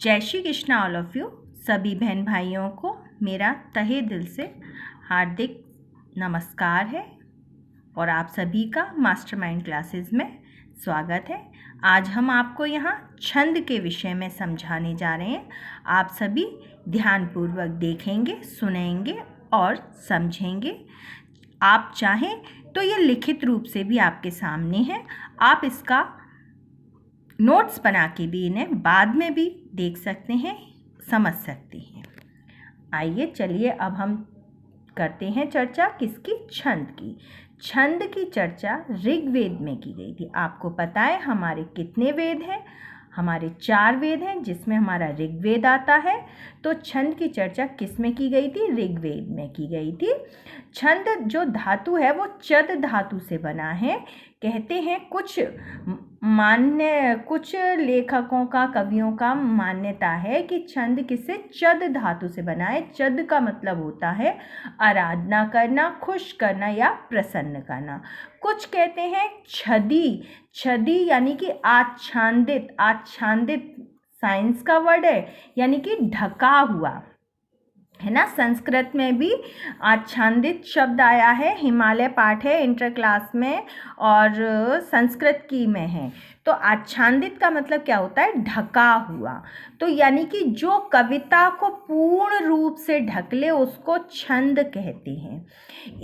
जय Shri Krishna all of you. सभी बहन भाइयों को मेरा तहे दिल से हार्दिक नमस्कार है और आप सभी का मास्टरमाइंड क्लासेस में स्वागत है। आज हम आपको यहाँ छंद के विषय में समझाने जा रहे हैं। आप सभी ध्यानपूर्वक देखेंगे, सुनेंगे और समझेंगे। आप चाहें तो ये लिखित रूप से भी आपके सामने है, आप इसका नोट्स बना के भी इन्हें बाद में भी देख सकते हैं, समझ सकते हैं। आइए चलिए अब हम करते हैं चर्चा किसकी, छंद की। छंद की चर्चा ऋग्वेद में की गई थी। आपको पता है हमारे कितने वेद हैं? हमारे 4 वेद हैं, जिसमें हमारा ऋग्वेद आता है। तो छंद की चर्चा किस में की गई थी? ऋग्वेद में की गई थी। छंद जो धातु है वो चद धातु से बना है। कहते हैं कुछ लेखकों का, कवियों का मान्यता है कि छंद किससे? चद धातु से बना है। चद का मतलब होता है आराधना करना, खुश करना या प्रसन्न करना। कुछ कहते हैं छदी यानी कि आच्छादित साइंस का वर्ड है, यानी कि ढका हुआ है ना। संस्कृत में भी आच्छादित शब्द आया है। हिमालय पाठ है इंटर क्लास में और संस्कृत की में है। तो आच्छादित का मतलब क्या होता है? ढका हुआ। तो यानी कि जो कविता को पूर्ण रूप से ढक ले उसको छंद कहते हैं।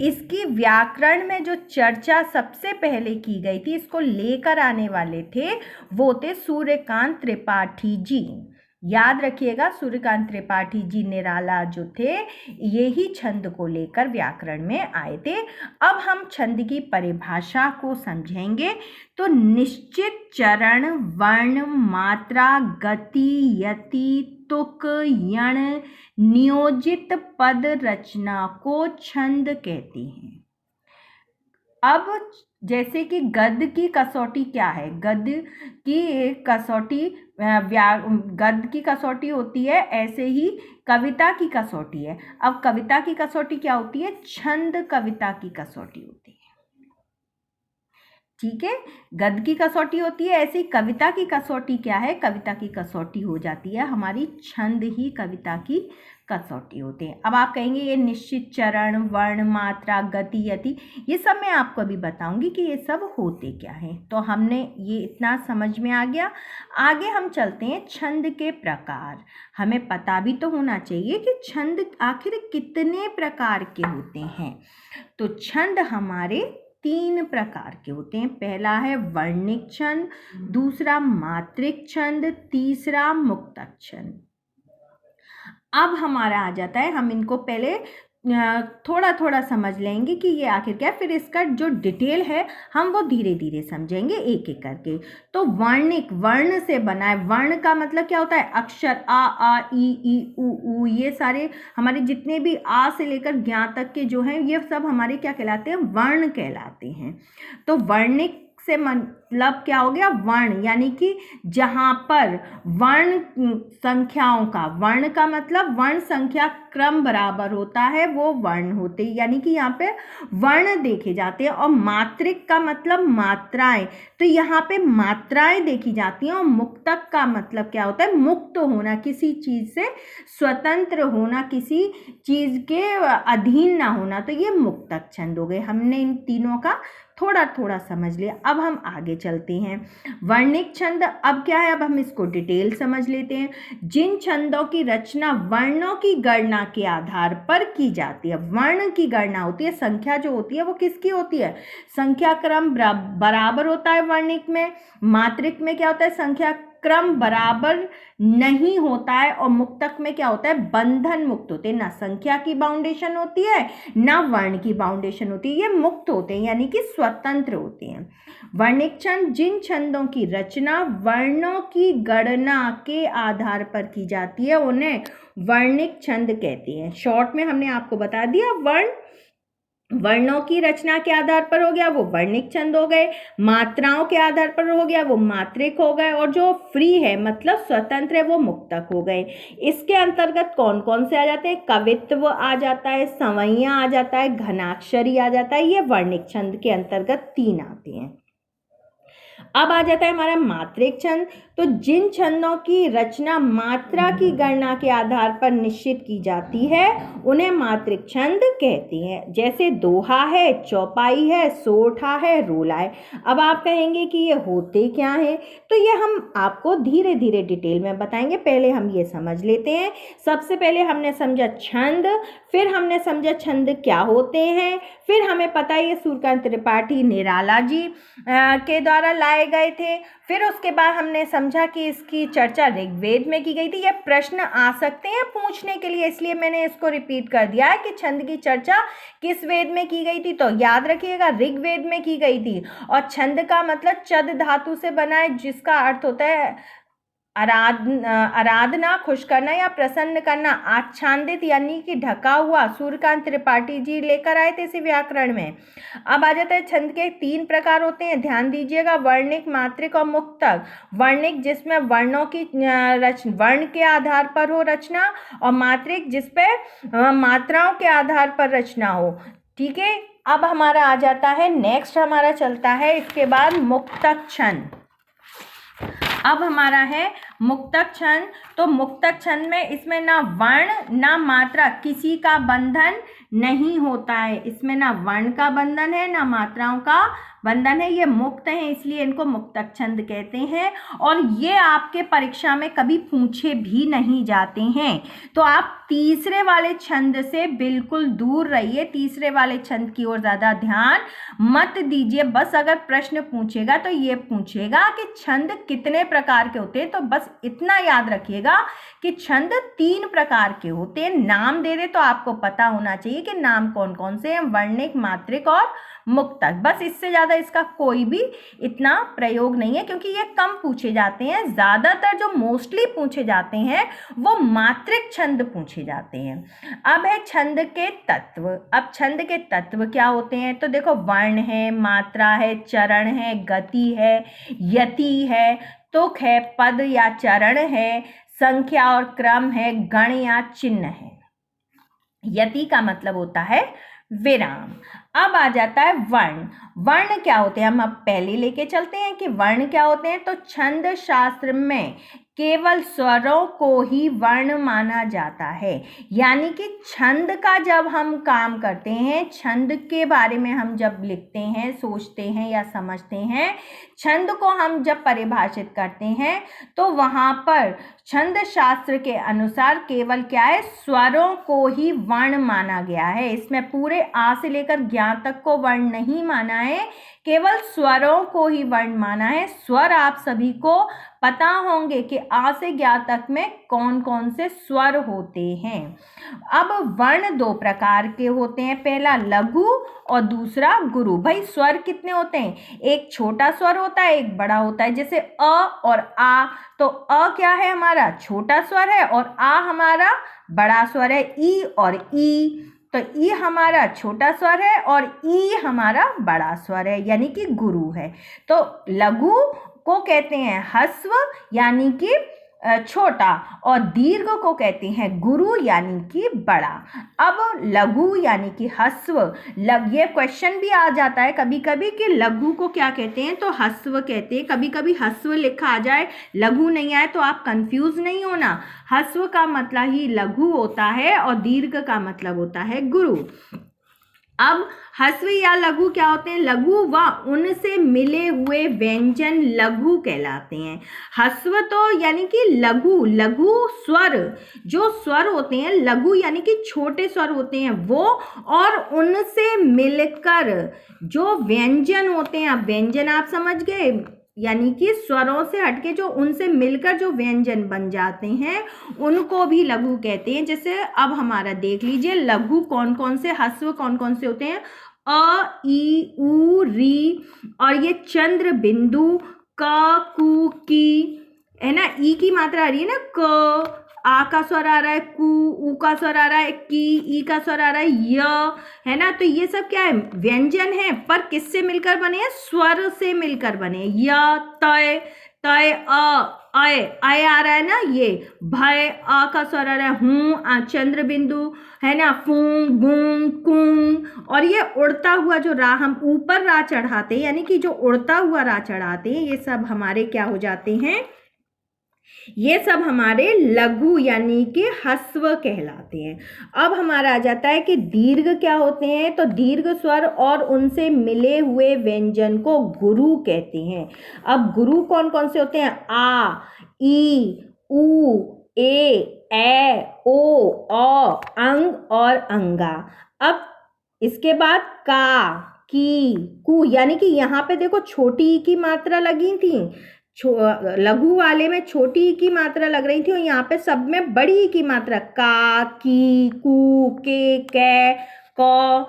इसकी व्याकरण में जो चर्चा सबसे पहले की गई थी, इसको लेकर आने वाले थे वो थे सूर्यकांत त्रिपाठी जी। याद रखिएगा, सूर्यकांत त्रिपाठी जी निराला जो थे, ये ही छंद को लेकर व्याकरण में आए थे। अब हम छंद की परिभाषा को समझेंगे। तो निश्चित चरण, वर्ण, मात्रा, गति, यति, तुक, यण, नियोजित पद रचना को छंद कहते हैं। अब जैसे कि गद्य की कसौटी क्या है? गद्य की कसौटी होती है, ऐसे ही कविता की कसौटी है। अब कविता की कसौटी क्या होती है? छंद कविता की कसौटी होती है। ठीक है, गद्य की कसौटी होती है, ऐसी कविता की कसौटी क्या है? कविता की कसौटी हो जाती है हमारी छंद ही कविता की कसौटी होते हैं। अब आप कहेंगे ये निश्चित चरण, वर्ण, मात्रा, गति, यति, ये सब मैं आपको अभी बताऊंगी कि ये सब होते क्या हैं। तो हमने ये इतना समझ में आ गया। आगे हम चलते हैं छंद के प्रकार। हमें पता भी तो होना चाहिए कि छंद आखिर कितने प्रकार के होते हैं। तो छंद हमारे 3 प्रकार के होते हैं। पहला है वर्णिक छंद, दूसरा मात्रिक छंद, तीसरा मुक्तक छंद। अब हमारा आ जाता है, हम इनको पहले थोड़ा थोड़ा समझ लेंगे कि ये आखिर क्या है, फिर इसका जो डिटेल है हम वो धीरे धीरे समझेंगे एक एक करके। तो वर्णिक, वर्ण से बना है। वर्ण का मतलब क्या होता है? अक्षर आ ई उ, ये सारे हमारे जितने भी आ से लेकर ज्ञा तक के जो हैं, ये सब हमारे क्या कहलाते हैं? वर्ण कहलाते हैं। तो वर्णिक से मतलब क्या हो गया? वर्ण, यानी कि जहाँ पर वर्ण संख्याओं का, वर्ण का मतलब वर्ण संख्या क्रम बराबर होता है, वो वर्ण होते हैं, यानी कि यहाँ पे वर्ण देखे जाते हैं। और मात्रिक का मतलब मात्राएं, तो यहाँ पे मात्राएं देखी जाती हैं। और मुक्तक का मतलब क्या होता है? मुक्त होना, किसी चीज से स्वतंत्र होना, किसी चीज के अधीन ना होना। तो ये मुक्तक छंद हो गए। हमने इन तीनों का थोड़ा थोड़ा समझ लिया। अब हम आगे चलते हैं। वर्णिक छंद अब क्या है? अब हम इसको डिटेल समझ लेते हैं। जिन छंदों की रचना वर्णों की गणना के आधार पर की जाती है। वर्ण की गणना होती है, संख्या जो होती है वो किसकी होती है? संख्या क्रम बराबर होता है वर्णिक में। मात्रिक में क्या होता है? संख्या क्रम बराबर नहीं होता है। और मुक्तक में क्या होता है? बंधन मुक्त होते हैं, ना संख्या की बाउंडेशन होती है ना वर्ण की बाउंडेशन होती है। ये मुक्त होते हैं, यानी कि स्वतंत्र होते हैं। वर्णिक छंद जिन छंदों की रचना वर्णों की गणना के आधार पर की जाती है, उन्हें वर्णिक छंद कहते हैं। शॉर्ट में हमने आपको बता दिया, वर्णों की रचना के आधार पर हो गया वो वर्णिक छंद हो गए, मात्राओं के आधार पर हो गया वो मात्रिक हो गए, और जो फ्री है मतलब स्वतंत्र है वो मुक्तक हो गए। इसके अंतर्गत कौन कौन से आ जाते हैं? कवित्व आ जाता है, संवैया आ जाता है, घनाक्षरी आ जाता है। ये वर्णिक छंद के अंतर्गत 3 आते हैं। अब आ जाता है हमारा मात्रिक छंद। तो तो जिन छंदों की रचना मात्रा की गणना के आधार पर निश्चित की जाती है उन्हें मात्रिक छंद कहते हैं। जैसे दोहा है, चौपाई है, सोठा है, रोला है। अब आप कहेंगे कि ये होते क्या हैं, तो ये हम आपको धीरे धीरे डिटेल में बताएंगे। पहले हम ये समझ लेते हैं। सबसे पहले हमने समझा छंद, फिर हमने समझा छंद क्या होते हैं, फिर हमें पता है ये सूर्यकांत त्रिपाठी निराला जी के द्वारा लाए गए थे। फिर उसके बाद हमने समझा कि इसकी चर्चा ऋग्वेद में की गई थी। ये प्रश्न आ सकते हैं पूछने के लिए, इसलिए मैंने इसको रिपीट कर दिया है कि छंद की चर्चा किस वेद में की गई थी। तो याद रखिएगा ऋग्वेद में की गई थी। और छंद का मतलब चद धातु से बना है, जिसका अर्थ होता है आराधना, खुश करना या प्रसन्न करना। आच्छादित यानी कि ढका हुआ। सूर्यकांत त्रिपाठी जी लेकर आए थे इसे व्याकरण में। अब आ जाता है छंद के 3 प्रकार होते हैं, ध्यान दीजिएगा, वर्णिक, मात्रिक और मुक्तक। वर्णिक जिसमें वर्णों की वर्ण के आधार पर हो रचना, और मात्रिक जिसपे मात्राओं के आधार पर रचना हो। ठीक है, अब हमारा आ जाता है नेक्स्ट, हमारा चलता है इसके बाद मुक्तक छंद। अब हमारा है मुक्तक छंद। तो मुक्तक छंद में इसमें ना वर्ण ना मात्रा किसी का बंधन नहीं होता है। इसमें ना वर्ण का बंधन है ना मात्राओं का बंधन है। ये मुक्त हैं, इसलिए इनको मुक्तक छंद कहते हैं। और ये आपके परीक्षा में कभी पूछे भी नहीं जाते हैं। तो आप तीसरे वाले छंद से बिल्कुल दूर रहिए। तीसरे वाले छंद की ओर ज़्यादा ध्यान मत दीजिए। बस अगर प्रश्न पूछेगा तो ये पूछेगा कि छंद कितने प्रकार के होते हैं। तो बस इतना याद रखिएगा कि छंद 3 प्रकार के होते हैं। नाम दे रहे तो आपको पता होना चाहिए कि नाम कौन कौन से हैं, वर्णिक, मात्रिक और मुक्तक। बस इससे ज़्यादा इसका कोई भी इतना प्रयोग नहीं है, क्योंकि ये कम पूछे जाते हैं। ज़्यादातर जो मोस्टली पूछे जाते हैं वो मात्रिक छंद पूछे जाते हैं। अब है छंद के तत्व। अब छंद के तत्व क्या होते हैं, तो देखो वर्ण है, मात्रा है, चरण है, गति है, यति है, तुक है, पद या चरण है, संख्या और क्रम है, गण या चिन्ह है। यति का मतलब होता है विराम। अब आ जाता है वर्ण। वर्ण क्या होते हैं, हम अब पहले लेके चलते हैं कि वर्ण क्या होते हैं। तो छंद शास्त्र में केवल स्वरों को ही वर्ण माना जाता है। यानी कि छंद का जब हम काम करते हैं, छंद के बारे में हम जब लिखते हैं, सोचते हैं या समझते हैं, छंद को हम जब परिभाषित करते हैं, तो वहाँ पर छंद शास्त्र के अनुसार केवल क्या है, स्वरों को ही वर्ण माना गया है। इसमें पूरे आ से लेकर ज्ञा तक को वर्ण नहीं माना है, केवल स्वरों को ही वर्ण माना है। स्वर आप सभी को पता होंगे कि आ से ज्ञा तक में कौन कौन से स्वर होते हैं। अब वर्ण 2 प्रकार के होते हैं, पहला लघु और दूसरा गुरु। भाई स्वर कितने होते हैं, एक छोटा स्वर होता है, एक बड़ा होता है। जैसे अ और आ, तो अ क्या है हमारा छोटा स्वर है और आ हमारा बड़ा स्वर है। ई और ई, तो ई हमारा छोटा स्वर है और ई हमारा बड़ा स्वर है, यानी कि गुरु है। तो लघु को कहते हैं ह्रस्व यानी कि छोटा, और दीर्घ को कहते हैं गुरु यानी कि बड़ा। अब लघु यानी कि ह्रस्व, ये क्वेश्चन भी आ जाता है कभी कभी कि लघु को क्या कहते हैं, तो ह्रस्व कहते हैं। कभी कभी ह्रस्व लिखा आ जाए, लघु नहीं आए, तो आप कंफ्यूज नहीं होना। ह्रस्व का मतलब ही लघु होता है और दीर्घ का मतलब होता है गुरु। अब ह्रस्व या लघु क्या होते हैं, लघु व उनसे मिले हुए व्यंजन लघु कहलाते हैं। ह्रस्व तो यानी कि लघु, लघु स्वर, जो स्वर होते हैं लघु यानी कि छोटे स्वर होते हैं वो, और उनसे मिलकर जो व्यंजन होते हैं, अब व्यंजन आप समझ गए, यानी कि स्वरों से हटके जो उनसे मिलकर जो व्यंजन बन जाते हैं उनको भी लघु कहते हैं। जैसे अब हमारा देख लीजिए लघु कौन कौन से, ह्रस्व कौन कौन से होते हैं, अ, ई, उ, री, और ये चंद्र बिंदु, क, कु, की, है ना, ई की मात्रा आ रही है ना, क, आ का स्वर आ रहा है, कु, उ का स्वर आ रहा है, की, ई का स्वर आ रहा है, य, है ना। तो ये सब क्या है, व्यंजन है, पर किससे मिलकर बने हैं, स्वर से मिलकर बने। य, तय, तय, अय, अय आ रहा है ना, ये भय, अ का स्वर आ रहा है, हूँ, चंद्र बिंदु, है ना, फूं, गूं, कुंग, और ये उड़ता हुआ जो रा, हम ऊपर रा चढ़ाते हैं, यानी कि जो उड़ता हुआ रा चढ़ाते हैं, ये सब हमारे क्या हो जाते हैं, ये सब हमारे लघु यानी कि ह्रस्व कहलाते हैं। अब हमारा आ जाता है कि दीर्घ क्या होते हैं। तो दीर्घ स्वर और उनसे मिले हुए व्यंजन को गुरु कहते हैं। अब गुरु कौन कौन से होते हैं? आ, ई, उ, ए, ओ, अंग और अंगा। अब इसके बाद का, की, कु, यानी कि यहाँ पे देखो छोटी ई की मात्रा लगी थी, लघु वाले में छोटी ई की मात्रा लग रही थी और यहाँ पे सब में बड़ी ई की मात्रा, का, की, कु, के, कौ,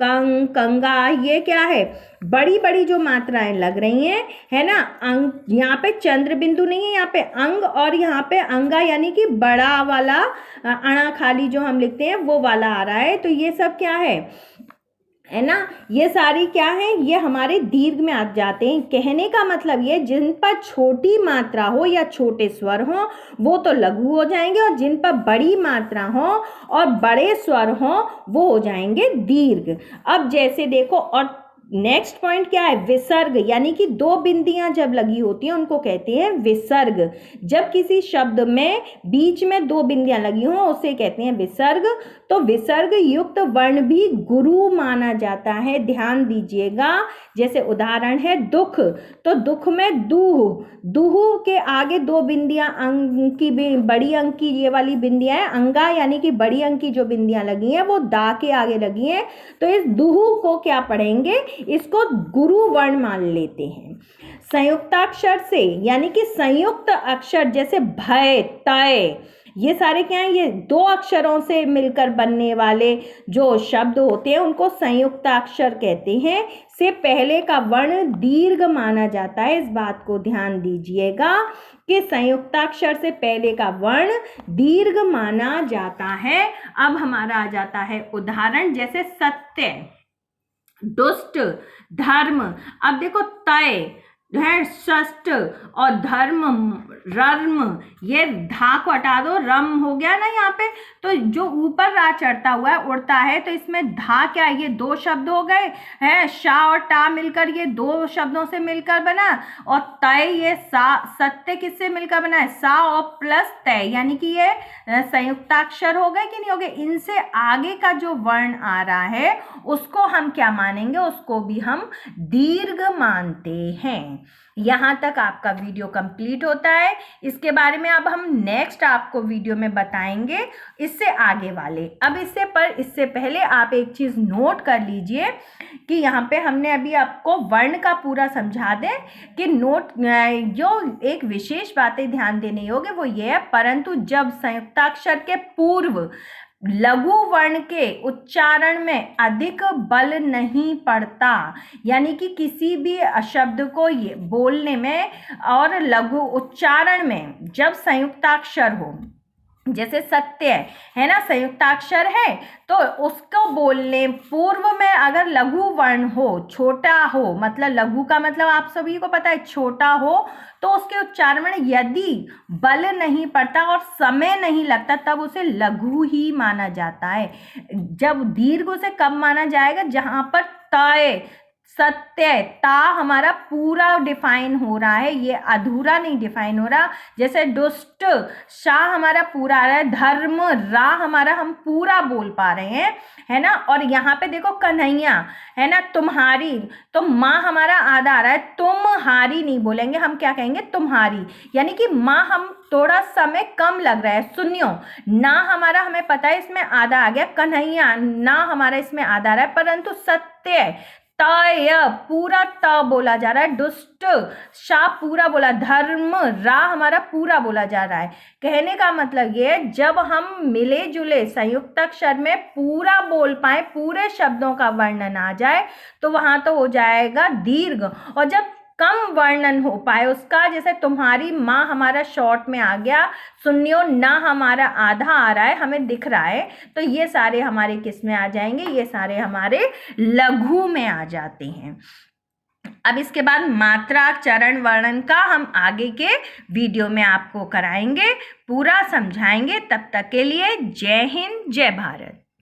कंग, कंगा, ये क्या है? बड़ी बड़ी जो मात्राएं लग रही हैं, है ना। अंग, यहाँ पे चंद्र बिंदु नहीं है, यहाँ पे अंग और यहाँ पे अंगा यानी कि बड़ा वाला अणा खाली जो हम लिखते हैं वो वाला आ रहा है। तो ये सब क्या है ना, ये सारी क्या है, ये हमारे दीर्घ में आ जाते हैं। कहने का मतलब ये, जिन पर छोटी मात्रा हो या छोटे स्वर हो वो तो लघु हो जाएंगे, और जिन पर बड़ी मात्रा हो और बड़े स्वर हो वो हो जाएंगे दीर्घ। अब जैसे देखो, और नेक्स्ट पॉइंट क्या है? विसर्ग, यानी कि दो बिंदियां जब लगी होती हैं उनको कहते हैं विसर्ग। जब किसी शब्द में बीच में दो बिंदियां लगी हों उसे कहते हैं विसर्ग। तो विसर्ग युक्त वर्ण भी गुरु माना जाता है, ध्यान दीजिएगा। जैसे उदाहरण है दुख, तो दुख में दूह, दूह के आगे दो बिंदियां अंक की, बड़ी अंक की ये वाली बिंदियां हैं। अंगा यानी कि बड़ी अंक की जो बिंदियां लगी हैं वो दा के आगे लगी हैं। तो इस दूह को क्या पढ़ेंगे? इसको गुरु वर्ण मान लेते हैं। संयुक्ताक्षर से, यानी कि संयुक्त अक्षर जैसे भय, तय, ये सारे क्या हैं? ये दो अक्षरों से मिलकर बनने वाले जो शब्द होते हैं उनको संयुक्ताक्षर कहते हैं। से पहले का वर्ण दीर्घ माना जाता है। इस बात को ध्यान दीजिएगा कि संयुक्ताक्षर से पहले का वर्ण दीर्घ माना जाता है। अब हमारा आ जाता है उदाहरण, जैसे सत्य, दुष्ट, धर्म। अब देखो तय है, षष्ठ, और धर्म, रर्म, ये धा को हटा दो, रम हो गया ना यहाँ पे। तो जो ऊपर रा चढ़ता हुआ है, उड़ता है, तो इसमें धा क्या है? ये दो शब्द हो गए हैं, शा और टा मिलकर ये दो शब्दों से मिलकर बना। और तय, ये सा, सत्य किससे मिलकर बना है? सा और प्लस तय, यानी कि ये संयुक्ताक्षर हो गए कि नहीं हो गए? इनसे आगे का जो वर्ण आ रहा है उसको हम क्या मानेंगे? उसको भी हम दीर्घ मानते हैं। यहाँ तक आपका वीडियो कंप्लीट होता है। इसके बारे में अब हम नेक्स्ट आपको वीडियो में बताएंगे, इससे आगे वाले। अब इससे पहले आप एक चीज़ नोट कर लीजिए कि यहाँ पे हमने अभी आपको वर्ण का पूरा समझा दें कि जो एक विशेष बातें ध्यान देने योग्य वो ये है, परंतु जब संयुक्ताक्षर के पूर्व लघु वर्ण के उच्चारण में अधिक बल नहीं पड़ता, यानी कि किसी भी शब्द को ये बोलने में और लघु उच्चारण में जब संयुक्ताक्षर हो, जैसे सत्य है ना, संयुक्ताक्षर है, तो उसको बोलने पूर्व में अगर लघु वर्ण हो, छोटा हो, मतलब लघु का मतलब आप सभी को पता है छोटा हो, तो उसके उच्चारण में यदि बल नहीं पड़ता और समय नहीं लगता तब उसे लघु ही माना जाता है। जब दीर्घ उसे कब माना जाएगा? जहां पर तय, सत्य, ता हमारा पूरा डिफाइन हो रहा है, ये अधूरा नहीं डिफाइन हो रहा। जैसे दुष्ट, शा हमारा पूरा आ रहा है, धर्म, रा हमारा हम पूरा बोल पा रहे हैं, है ना। और यहाँ पे देखो कन्हैया, है ना, तुम्हारी, तो माँ हमारा आधा आ रहा है, तुम्हारी नहीं बोलेंगे, हम क्या कहेंगे? तुम्हारी, यानी कि माँ हम थोड़ा समय कम लग रहा है। सुनियो, ना हमारा हमें पता है इसमें आधा आ गया, कन्हैया ना हमारा इसमें आधा आ रहा है, परंतु सत्य, तय पूरा त बोला जा रहा है, दुष्ट, शा पूरा बोला, धर्म, रा हमारा पूरा बोला जा रहा है। कहने का मतलब ये, जब हम मिले जुले संयुक्त अक्षर में पूरा बोल पाए, पूरे शब्दों का वर्णन आ जाए, तो वहां तो हो जाएगा दीर्घ। और जब कम वर्णन हो पाए उसका, जैसे तुम्हारी माँ हमारा शॉर्ट में आ गया, सुनियो ना हमारा आधा आ रहा है, हमें दिख रहा है, तो ये सारे हमारे किस में आ जाएंगे? ये सारे हमारे लघु में आ जाते हैं। अब इसके बाद मात्रा, चरण, वर्णन का हम आगे के वीडियो में आपको कराएंगे, पूरा समझाएंगे। तब तक के लिए जय हिंद, जय भारत।